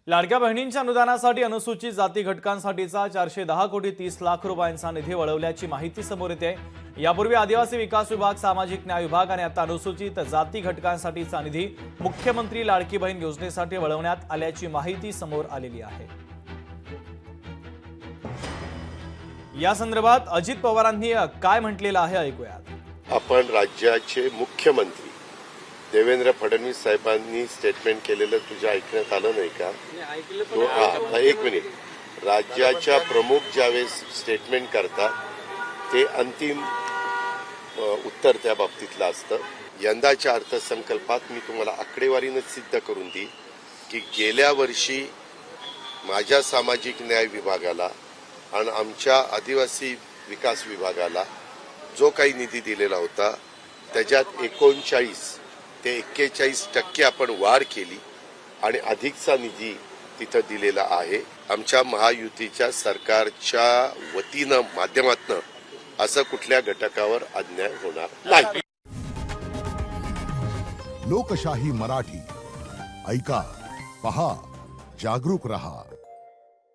लाडक्या बहिणींच्या अनुदानासाठी अनुसूचित जाती घटकांसाठीचा 410 कोटी 30 लाख रुपयांचा निधी वळवल्याची माहिती समोर येते। यापूर्वी आदिवासी विकास विभाग, सामाजिक न्याय विभाग आणि आता अनुसूचित जाती घटकांसाठीचा निधी मुख्यमंत्री लाडकी बहीण योजनेसाठी वळवण्यात आल्याची माहिती समोर आलेली आहे। या संदर्भात अजित पवारांनी काय म्हटलेलं आहे ऐकूयात। आपण राज्याचे मुख्यमंत्री देवेंद्र फडणवीस साहेबांनी स्टेटमेंट केलेलं तुझ्या ऐकण्यात आलं नाही का? एक मिनिट। राज्याच्या प्रमुख ज्यावेळेस स्टेटमेंट करतात ते अंतिम उत्तर त्या बाबतीतलं असतं। यंदाच्या अर्थसंकल्पात मी तुम्हाला आकडेवारीने सिद्ध करून दी की गेल्या वर्षी माझ्या सामाजिक न्याय विभागाला आणि आमच्या आदिवासी विकास विभागाला जो काही निधी दिलेला होता त्याच्यात 39 ते 41% आपण वाढ केली आणि अधिकचा निधी तिथं दिलेला आहे। आमच्या महायुतीच्या सरकारच्या वतीनं माध्यमातून असं कुठल्या घटकावर अन्याय होणार नाही। लोकशाही मराठी ऐका, पहा, जागरूक रहा।